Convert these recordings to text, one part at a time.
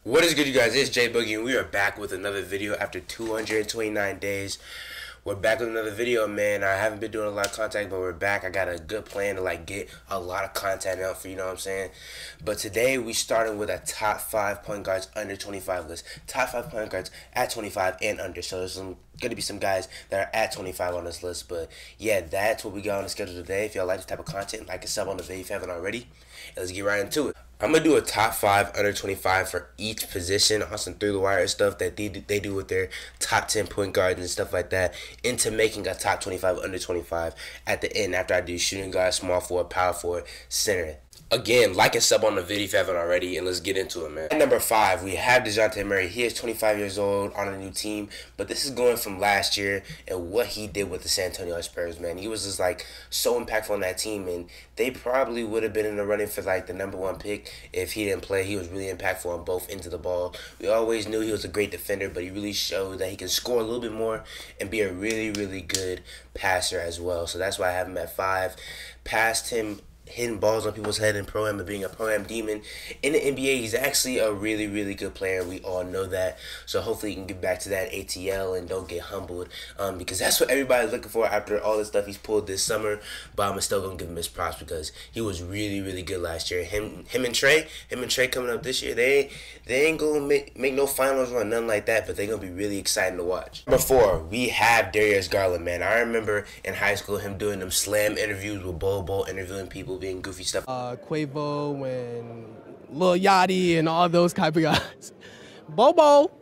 What is good, you guys? It's J Boogie, and we are back with another video after 229 days. We're back with another video, man. I haven't been doing a lot of content, but we're back. I got a good plan to get a lot of content out for you, know what I'm saying? But today we starting with a top 5 point guards under 25 list. Top 5 point guards at 25 and under. So there's gonna be some guys that are at 25 on this list. But yeah, that's what we got on the schedule today. If y'all like this type of content, like and sub on the video if you haven't already. And let's get right into it. I'm going to do a top 5 under 25 for each position on some through the wire stuff that they do with their top 10 point guards and stuff like that into making a top 25 under 25 at the end after I do shooting guard, small forward, power forward, center. Again, like and sub on the video if you haven't already, and let's get into it, man. At number 5, we have DeJounte Murray. He is 25 years old on a new team, but this is going from last year and what he did with the San Antonio Spurs, man. He was just so impactful on that team, and they probably would have been in the running for the number 1 pick if he didn't play. He was really impactful on both ends of the ball. We always knew he was a great defender, but he really showed that he can score a little bit more and be a really, really good passer as well. So that's why I have him at 5. Past him hitting balls on people's head in Pro-Am and being a Pro-Am demon. In the NBA, he's actually a really, really good player. We all know that. So hopefully he can get back to that ATL and don't get humbled because that's what everybody's looking for after all the stuff he's pulled this summer. But I'm still going to give him his props because he was really, really good last year. Him and Trey coming up this year, they ain't going to make no finals run, nothing like that, but they're going to be really exciting to watch. Number 4, we have Darius Garland, man. I remember in high school him doing them slam interviews with Bol interviewing people, being goofy stuff. Quavo and Lil Yachty and all those type of guys. Bobo.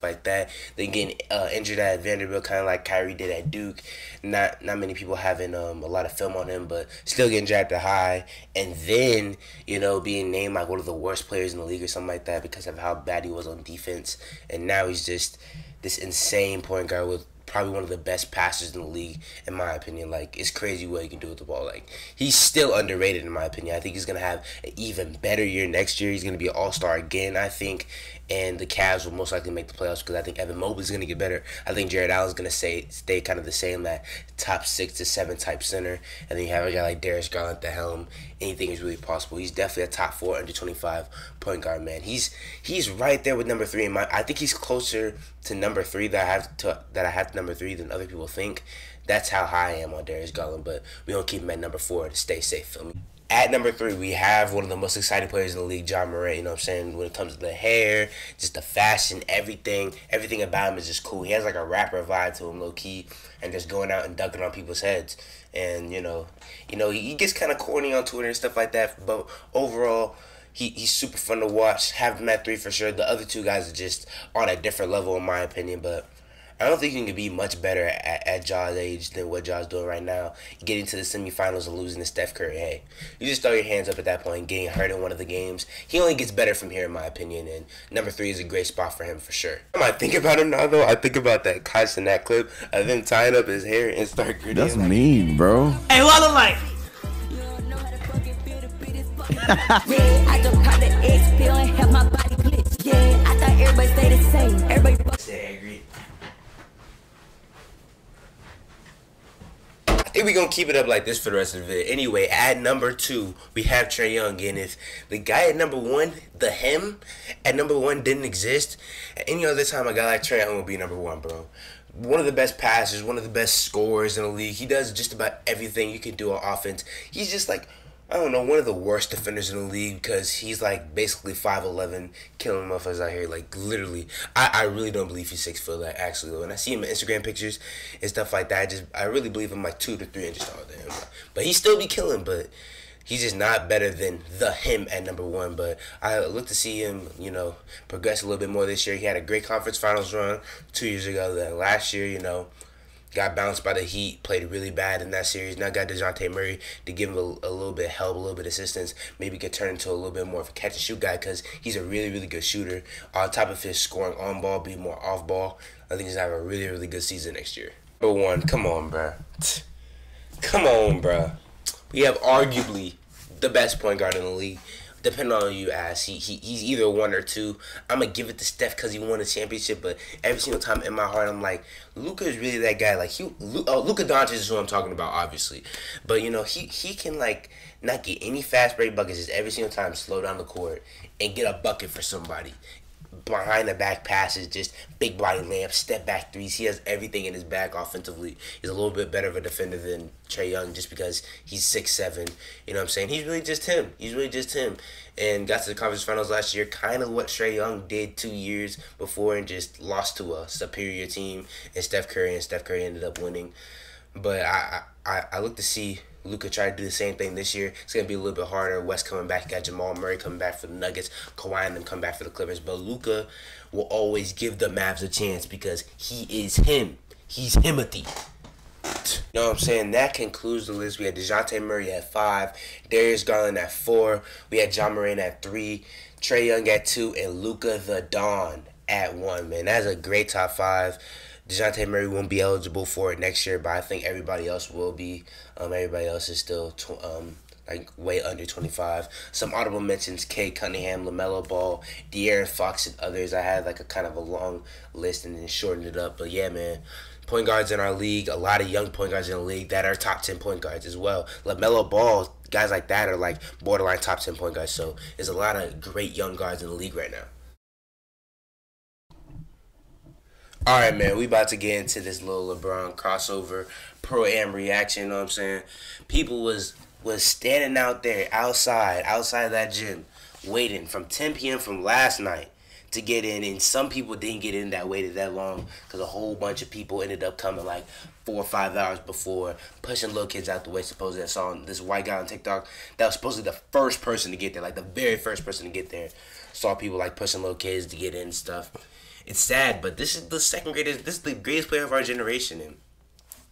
Like that. They getting injured at Vanderbilt, kind of like Kyrie did at Duke. Not many people having a lot of film on him, but still getting drafted high. And then, being named like one of the worst players in the league or something like that because of how bad he was on defense. And now he's just this insane point guard with probably one of the best passers in the league, in my opinion. It's crazy what he can do with the ball. He's still underrated, in my opinion. I think he's going to have an even better year next year. He's going to be an all-star again, I think. And the Cavs will most likely make the playoffs because I think Evan Mobley's going to get better. I think Jared Allen's going to stay kind of the same, that top 6 to 7 type center. And then you have a guy like Darius Garland at the helm. Anything is really possible. He's definitely a top 4 under 25 point guard, man. He's right there with number 3 in my. I think he's closer to number 3 that I have to number 3 than other people think. That's how high I am on Darius Garland, but we don't keep him at number 4 to stay safe, feel me? At number 3, we have one of the most exciting players in the league, Ja Morant. You know what I'm saying? When it comes to the hair, just the fashion, everything about him is just cool. He has a rapper vibe to him, low key, and just going out and dunking on people's heads. And he gets kind of corny on Twitter and stuff like that. But overall, he's super fun to watch. Have him at 3 for sure. The other 2 guys are just on a different level, in my opinion. But I don't think you can be much better at Ja's age than what Ja's doing right now. Getting to the semifinals and losing to Steph Curry, hey, you just throw your hands up at that point, getting hurt in one of the games. He only gets better from here, in my opinion, and number 3 is a great spot for him for sure. When I think about him now, though, I think about that Kai Cenat clip of him tying up his hair and start gritting. That's mean, bro. Hey, what I look like? Yeah, I just caught the X pill and have my body glitch. Yeah, I thought everybody stay the same. Everybody stay angry. I think we're going to keep it up like this for the rest of the video. Anyway, at number 2, we have Trae Young. And if the guy at number 1, at number 1 didn't exist, at any other time a guy like Trae Young would be number 1, bro. One of the best passers, one of the best scorers in the league. He does just about everything you can do on offense. He's just one of the worst defenders in the league because he's basically 5'11", killing motherfuckers out here. Literally, I really don't believe he's 6 foot. Actually, when I see him in Instagram pictures and stuff like that, I really believe him 2 to 3 inches taller than him. But he still be killing, but he's just not better than him at number 1. But I look to see him, progress a little bit more this year. He had a great conference finals run 2 years ago. Then last year, got bounced by the Heat, played really bad in that series. Now got DeJounte Murray to give him a little bit of help, a little bit of assistance. Maybe could turn into a little bit more of a catch-and-shoot guy because he's a really, really good shooter. On top of his scoring on ball, be more off ball. I think he's going to have a really, really good season next year. Number 1, come on, bro. Come on, bro. We have arguably the best point guard in the league. Depending on who you ask, he's either one or two. I'm gonna give it to Steph because he won a championship, but every single time in my heart, I'm like, Luka is really that guy. Like Luka Doncic is who I'm talking about, obviously, but he can like not get any fast break buckets, just every single time slow down the court and get a bucket for somebody. Behind the back passes, just big body layups, step back threes. He has everything in his bag offensively. He's a little bit better of a defender than Trae Young just because he's 6'7". You know what I'm saying? He's really just him. And got to the conference finals last year, kind of what Trae Young did 2 years before and just lost to a superior team and Steph Curry ended up winning. But I look to see Luka try to do the same thing this year. It's going to be a little bit harder. West coming back. Got Jamal Murray coming back for the Nuggets. Kawhi and them come back for the Clippers. But Luka will always give the Mavs a chance because he is him. He's Himothy. You know what I'm saying? That concludes the list. We had DeJounte Murray at 5. Darius Garland at 4. We had John Moran at 3. Trae Young at 2. And Luka the Don at 1. Man, that's a great top 5. DeJounte Murray won't be eligible for it next year, but I think everybody else will be. Everybody else is still like way under 25. Some audible mentions: Kay Cunningham, LaMelo Ball, De'Aaron Fox, and others. I had like a kind of a long list and then shortened it up. But yeah, man, point guards in our league, a lot of young point guards in the league that are top 10 point guards as well. LaMelo Ball, guys like that are like borderline top 10 point guards. So there's a lot of great young guards in the league right now. Alright, man, we about to get into this little LeBron crossover pro-am reaction, you know what I'm saying? People was standing out there outside that gym, waiting from 10 p.m. from last night to get in, and some people didn't get in that waited that long because a whole bunch of people ended up coming like 4 or 5 hours before, pushing little kids out the way. Supposedly I saw this white guy on TikTok that was supposedly the first person to get there, like the very first person to get there. Saw people like pushing little kids to get in and stuff. It's sad, but this is the greatest player of our generation. And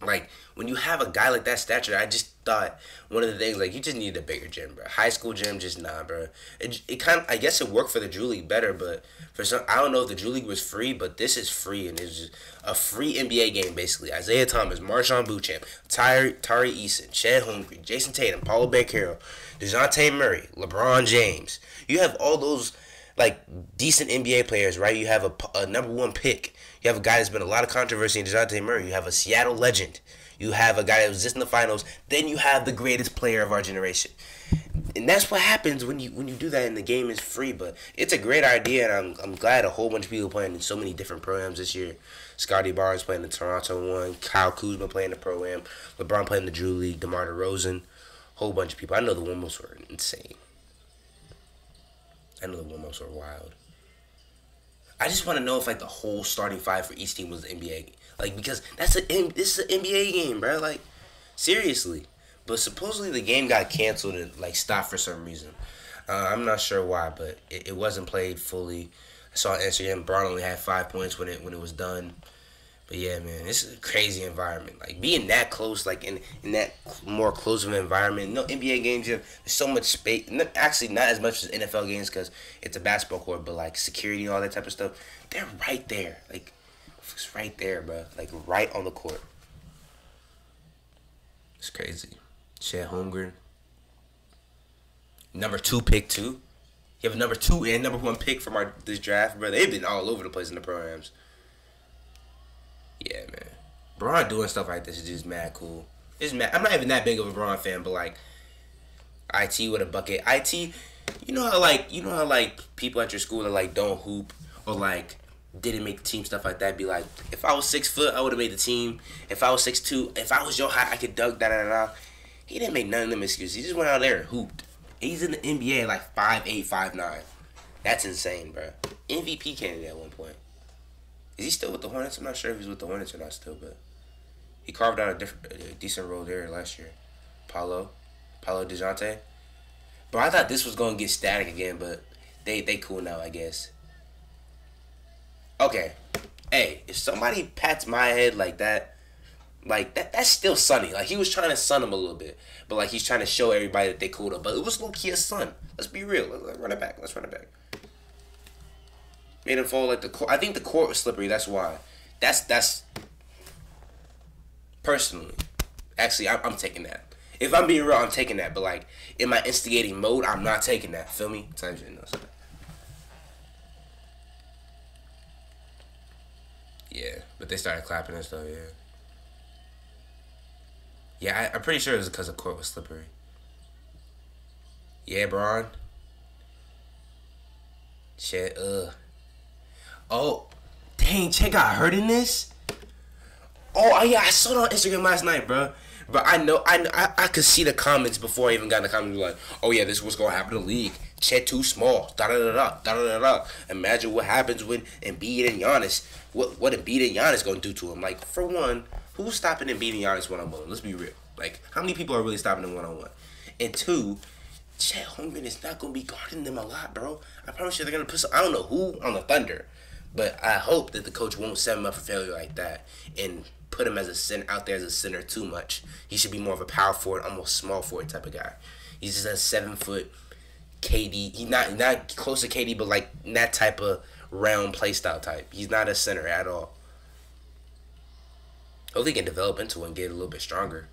like, when you have a guy like that stature, I just thought one of the things, like, you just need a bigger gym, bro. High school gym, just nah, bro. It kind of, I guess it worked for the Drew League better, but for some, I don't know if the Drew League was free, but this is free, and it's just a free NBA game, basically. Isaiah Thomas, Marshawn Beauchamp, Tari Eason, Chet Holmgren, Jason Tatum, Paulo Banchero, DeJounte Murray, LeBron James. You have all those like decent NBA players, right? You have a number 1 pick. You have a guy that's been a lot of controversy in DeJounte Murray. You have a Seattle legend. You have a guy that was just in the finals. Then you have the greatest player of our generation. And that's what happens when you do that and the game is free. But it's a great idea, and I'm glad a whole bunch of people playing in so many different programs this year. Scotty Barnes playing the Toronto one. Kyle Kuzma playing the Pro-Am. LeBron playing the Drew League. DeMar DeRozan. Whole bunch of people. I know the Wimbles were insane. I know the Wimos are wild. I just want to know if like the whole starting 5 for each team was the NBA, like, because this is an NBA game, bro. Like, seriously. But supposedly the game got canceled and like stopped for some reason. I'm not sure why, but it wasn't played fully. I saw on Instagram Braun only had 5 points when it was done. But yeah, man, this is a crazy environment. Like, being that close, like in that more close of an environment. No NBA games, there's so much space. Actually, not as much as NFL games because it's a basketball court, but like security and all that type of stuff, they're right there. Like, it's right there, bro. Like, right on the court. It's crazy. Chet Holmgren. Number 2 pick, too. You have a number 2 and number 1 pick from this draft, bro. They've been all over the place in the programs. Yeah, man. Braun doing stuff like this is just mad cool. It's mad. I'm not even that big of a Braun fan, but like, IT with a bucket. IT, you know how like people at your school that like don't hoop or like didn't make the team, stuff like that, be like, if I was 6 foot, I would have made the team. If I was 6'2", if I was your height, I could dunk, da. He didn't make none of them excuses. He just went out there and hooped. He's in the NBA like 5'8", 5'9". That's insane, bro. MVP candidate at one point. Is he still with the Hornets? I'm not sure if he's with the Hornets or not still, but he carved out a decent role there last year. Paulo DeJounte. But I thought this was going to get static again, but they cool now, I guess. Okay. Hey, if somebody pats my head like that, that's still Sunny. Like, he was trying to sun him a little bit, but like he's trying to show everybody that they cooled up. But it was low-key a sun. Let's be real. Let's run it back. Made him fall like the court. I think the court was slippery. That's why. That's personally. Actually, I'm taking that. If I'm being real, I'm taking that. But like in my instigating mode, I'm not taking that. Feel me? Type shit, you know, so. Yeah, but they started clapping and stuff. Yeah. Yeah, I'm pretty sure it was because the court was slippery. Yeah, Braun. Shit. Oh, dang, Chet got hurt in this. Oh yeah, I saw it on Instagram last night, bro. But I could see the comments before I even got in the comments. Like, oh yeah, this is what's gonna happen to the league. Chet too small. Da da da da da da da. Imagine what happens when Embiid and Giannis. What Embiid and Giannis gonna do to him? Like, for one, who's stopping Embiid and Giannis 1-on-1? Let's be real. Like, how many people are really stopping them 1-on-1? And two, Chet Holmgren is not gonna be guarding them a lot, bro. I promise you, they're gonna put some, I don't know who on the Thunder, but I hope that the coach won't set him up for failure like that and put him as a center out there as a center too much. He should be more of a power forward, almost small forward type of guy. He's just a 7-foot KD. He's not close to KD, but like that type of round play style type. He's not a center at all. Hopefully he can develop into it and get a little bit stronger.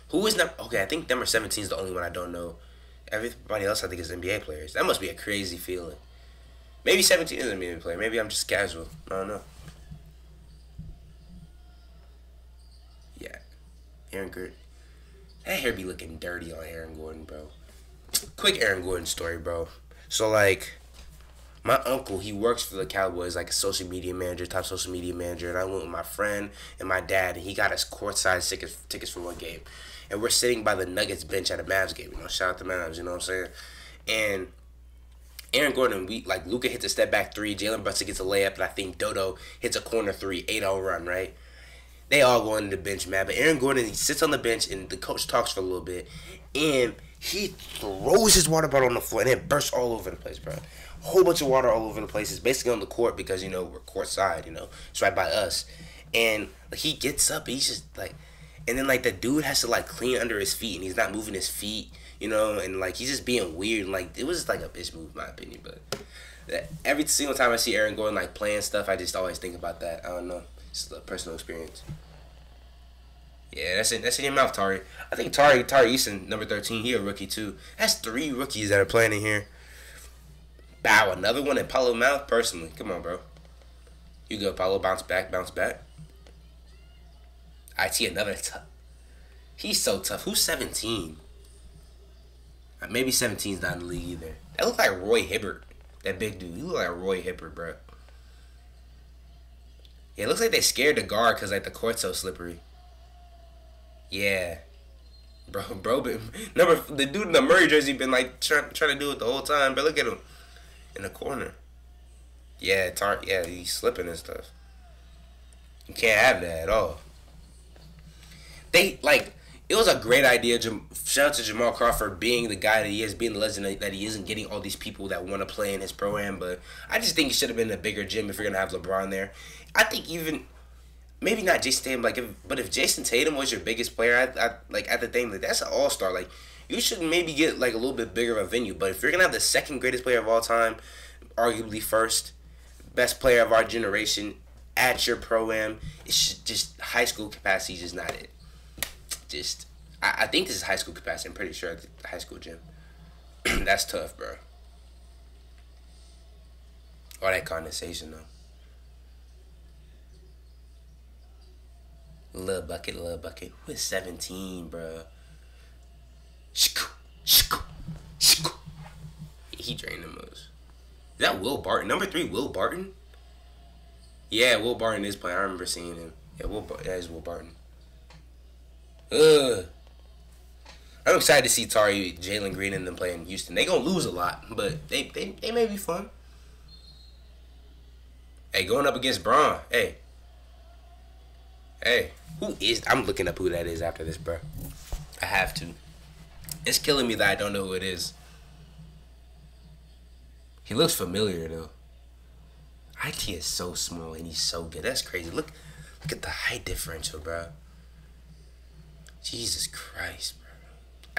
Who is number? Okay, I think number 17 is the only one I don't know. Everybody else I think is NBA players. That must be a crazy feeling. Maybe 17 is an NBA player. Maybe I'm just casual. I don't know. Yeah. Aaron Gordon. That hair be looking dirty on Aaron Gordon, bro. Quick Aaron Gordon story, bro. So, like, my uncle, he works for the Cowboys, like a social media manager, top social media manager. And I went with my friend and my dad, and he got us courtside tickets for one game. And we're sitting by the Nuggets bench at a Mavs game. You know, shout out to Mavs, you know what I'm saying? And Aaron Gordon, Luka hits a step back three, Jalen Brunson gets a layup, and I think Dodo hits a corner three, 8-0 run, right? They all go into the bench, man. But Aaron Gordon, he sits on the bench, and the coach talks for a little bit, and he throws his water bottle on the floor, and it bursts all over the place, bro. A whole bunch of water all over the place. It's basically on the court because, you know, we're courtside, you know. It's right by us. And like, he gets up, and he's just, like, and then, like, the dude has to, like, clean under his feet, and he's not moving his feet, you know, and, like, he's just being weird. Like, it was just, like, a bitch move, in my opinion, but every single time I see Aaron Gordon, like, playing stuff, I just always think about that. I don't know. It's a personal experience. Yeah, that's in your mouth, Tari. I think Tari Eason, number 13, he a rookie, too. That's 3 rookies that are playing in here. Bow, another one in Paulo mouth, personally. Come on, bro. You go, Paulo. Bounce back. IT, another tough. He's so tough. Who's 17? Maybe 17's not in the league either. That looks like Roy Hibbert. That big dude. He look like Roy Hibbert, bro. Yeah, it looks like they scared the guard because, like, the court's so slippery. Yeah. Bro, the dude in the Murray jersey been, like, trying to do it the whole time, but look at him. In the corner. Yeah, he's slipping and stuff. You can't have that at all. It was a great idea. Shout out to Jamal Crawford being the guy that he is, being the legend that he isn't, getting all these people that want to play in his pro-am. But I just think it should have been a bigger gym if you're going to have LeBron there. I think even, maybe not Jason Tatum, but if Jason Tatum was your biggest player at the thing, like, that's an all-star. Like, you should maybe get, like, a little bit bigger of a venue. But if you're going to have the second greatest player of all time, arguably first, best player of our generation at your pro-am, it's just high school capacity is just not it. I think this is high school capacity. I'm pretty sure it's the high school gym. That's tough, bro. All that condensation, though. Little bucket. Who is 17, bro? He drained the most. Is that Will Barton? Number 3, Will Barton? Yeah, Will Barton is playing. I remember seeing him. Yeah, that is Will Barton. I'm excited to see Tari, Jalen Green, and them play in Houston. They gonna lose a lot, but they may be fun. Hey, going up against Braun. Hey, who is? I'm looking up who that is after this, bro. I have to. It's killing me that I don't know who it is. He looks familiar though. IT is so small and he's so good. That's crazy. Look at the height differential, bro. Jesus Christ, bro.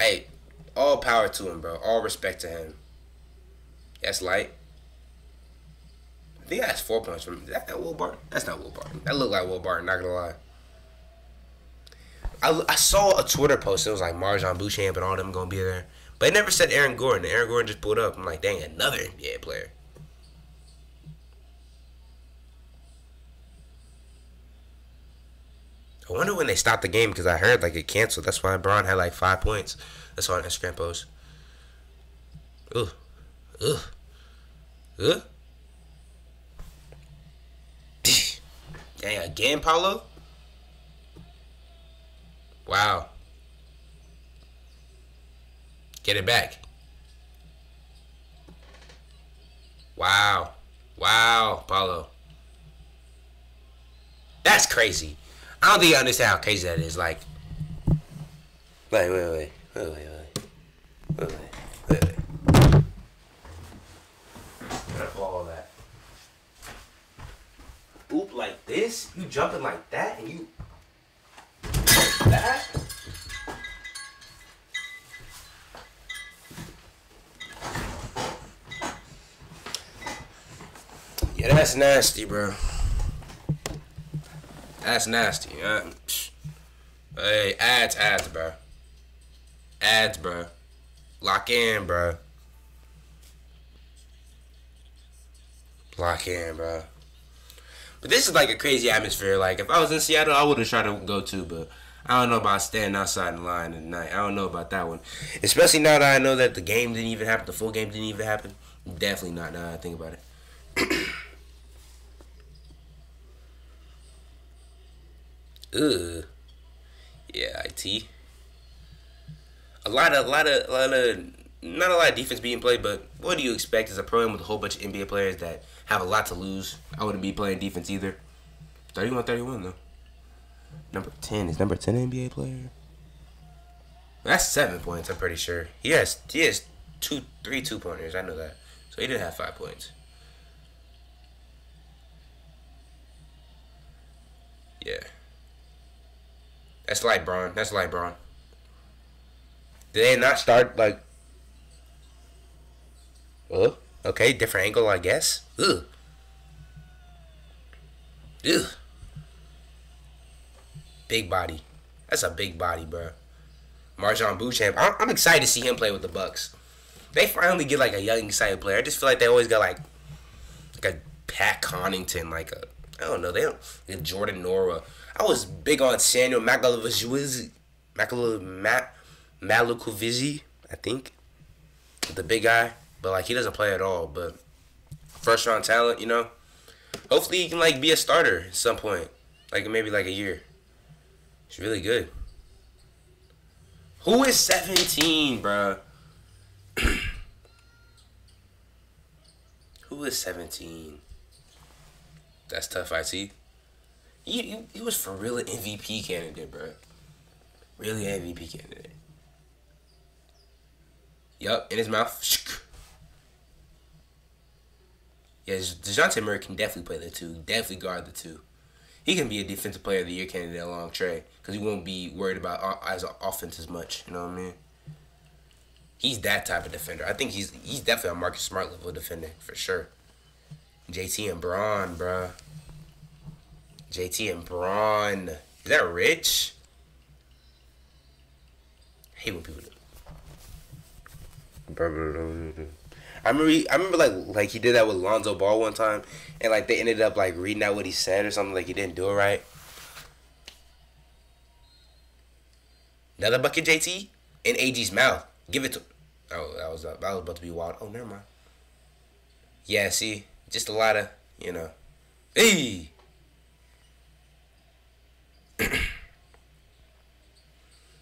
Hey, all power to him, bro. All respect to him. That's light. I think that's 4 points from. Is that Will Barton? That's not Will Barton. That looked like Will Barton, not gonna lie. I saw a Twitter post. It was like Marjan Beauchamp and all them gonna be there, but it never said Aaron Gordon. Aaron Gordon just pulled up. I'm like, dang, another NBA player. I wonder when they stopped the game because I heard like it canceled. That's why Braun had like 5 points. That's on Instagram post. Ugh. Ugh. Ugh. Dang, again, Paulo? Wow. Get it back. Wow. Wow, Paulo. That's crazy. I don't think you understand how crazy that is. Like, wait. Gotta follow that. Oop like this? You jumping like that and you that? Yeah, that's nasty, bro. That's nasty. Hey, ads, bro. Ads, bro. Lock in, bro. Lock in, bro. But this is like a crazy atmosphere. Like, if I was in Seattle, I would have tried to go too, but I don't know about standing outside in line at night. I don't know about that one. Especially now that I know that the game didn't even happen, the full game didn't even happen. Definitely not now that I think about it. Ugh. Yeah, IT. A lot of, not a lot of defense being played, but what do you expect as a pro with a whole bunch of NBA players that have a lot to lose? I wouldn't be playing defense either. 31-31 though. Number 10 is number 10 NBA player. That's 7 points. I'm pretty sure he has 3 2-pointers. I know that. So he didn't have 5 points. Yeah. That's light Braun. That's light Braun. Did they not start like? Oh, okay, different angle, I guess. Ugh. Ugh. Big body. That's a big body, bro. Marjan Beauchamp. I'm excited to see him play with the Bucks. They finally get like a young, excited player. I just feel like they always got like a Pat Connaughton, like a I don't know. They don't get Jordan Nora. I was big on Samuel Malukovici, I think, the big guy, but like he doesn't play at all. But first round talent, you know. Hopefully he can like be a starter at some point, like maybe like a year. He's really good. Who is 17, bruh? Who is 17? That's tough, IT. He was for real an MVP candidate, bro. Really an MVP candidate. Yup, in his mouth. Yeah, DeJounte Murray can definitely play the 2. Definitely guard the 2. He can be a defensive player of the year candidate along Trey. Because he won't be worried about as offense as much. You know what I mean? He's that type of defender. I think he's definitely a Marcus Smart level defender. For sure. JT and Braun, bruh. JT and Braun. Is that Rich? I hate when people do. I remember like he did that with Lonzo Ball one time, and like they ended up like reading out what he said or something, like he didn't do it right. Another bucket, JT, in AG's mouth. Give it to. Oh, that was about to be wild. Oh, never mind. Yeah, see, just a lot of Hey.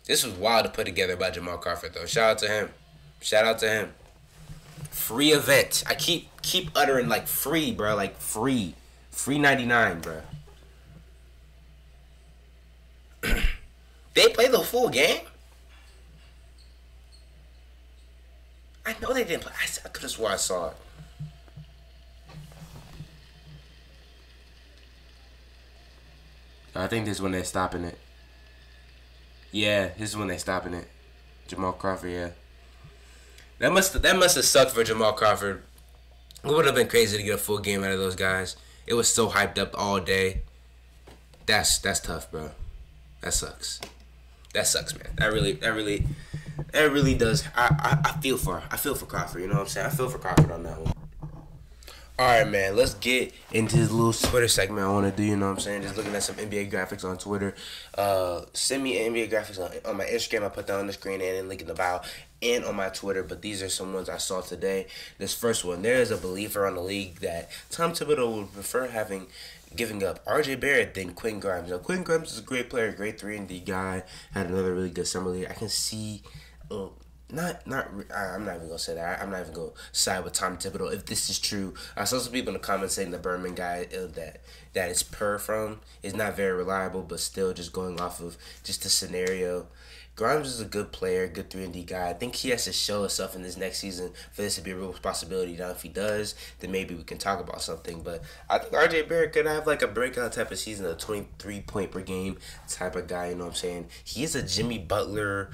This was wild to put together by Jamal Crawford though. Shout out to him. Free event. I keep uttering like free, bro. Like free. Free 99, bro. They play the full game? I know they didn't play. I could have swore I saw it. I think this is when they're stopping it. Yeah, this is when they're stopping it. Jamal Crawford, yeah. That must have sucked for Jamal Crawford. It would have been crazy to get a full game out of those guys. It was so hyped up all day. That's tough, bro. That sucks. That sucks, man. That really does. I feel for Crawford. You know what I'm saying? I feel for Crawford on that one. All right, man. Let's get into this little Twitter segment I want to do. You know what I'm saying? Just looking at some NBA graphics on Twitter. Send me NBA graphics on my Instagram. I put that on the screen and link in the bio and on my Twitter. But these are some ones I saw today. This first one, there is a belief around the league that Tom Thibodeau would prefer giving up R.J. Barrett than Quentin Grimes. Now, Quentin Grimes is a great player, great 3-and-D guy. Had another really good summer league. I can see. I'm not even gonna say that. I'm not even gonna side with Tom Thibodeau if this is true. I saw some people in the comments saying the Berman guy that is from is not very reliable, but still just going off of just the scenario. Grimes is a good player, good 3-and-D guy. I think he has to show himself in this next season for this to be a real possibility. Now, if he does, then maybe we can talk about something. But I think R.J. Barrett could have like a breakout type of season, a 23-point per game type of guy. You know what I'm saying? He is a Jimmy Butler,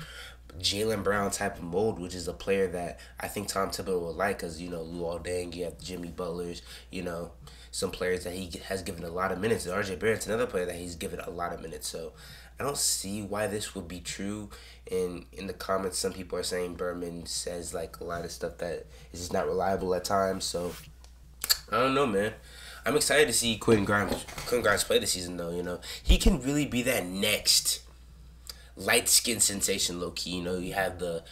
Jaylen Brown type of mold, which is a player that I think Tom Thibodeau would like, because, you know, Luol Deng, you have Jimmy Butlers, you know, some players that he has given a lot of minutes. And R.J. Barrett's another player that he's given a lot of minutes. So I don't see why this would be true. And in the comments, some people are saying Berman says like a lot of stuff that is just not reliable at times. So I don't know, man. I'm excited to see Quentin Grimes play this season, though. You know, he can really be that next light skin sensation, low key. You know, you have the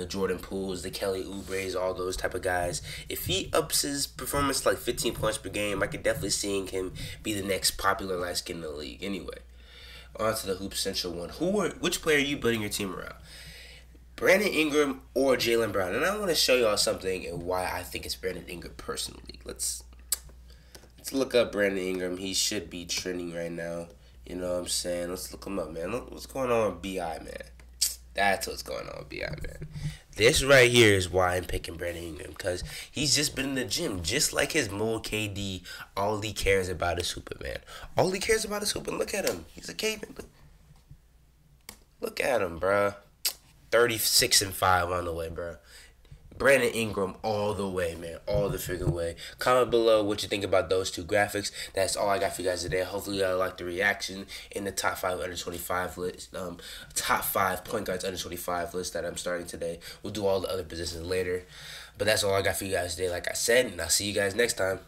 Jordan Pooles, the Kelly Oubres, all those type of guys. If he ups his performance to like 15 points per game, I could definitely see him be the next popular light skin in the league. Anyway, on to the Hoop Central one. Which player are you building your team around? Brandon Ingram or Jaylen Brown? And I want to show y'all something and why I think it's Brandon Ingram personally. Let's look up Brandon Ingram. He should be trending right now. You know what I'm saying? Let's look him up, man. Look what's going on with B.I., man. That's what's going on with B.I., man. This right here is why I'm picking Brandon Ingram, because he's just been in the gym. Just like his mole KD, all he cares about is hooping, man. All he cares about is hooping. Look at him. He's a caveman. Look at him, bruh. 36-5 on the way, bruh. Brandon Ingram all the way, man. All the freaking way. Comment below what you think about those two graphics. That's all I got for you guys today. Hopefully you guys like the reaction in the top 5 under 25 list. Top 5 point guards under 25 list that I'm starting today. We'll do all the other positions later. But that's all I got for you guys today, like I said. And I'll see you guys next time.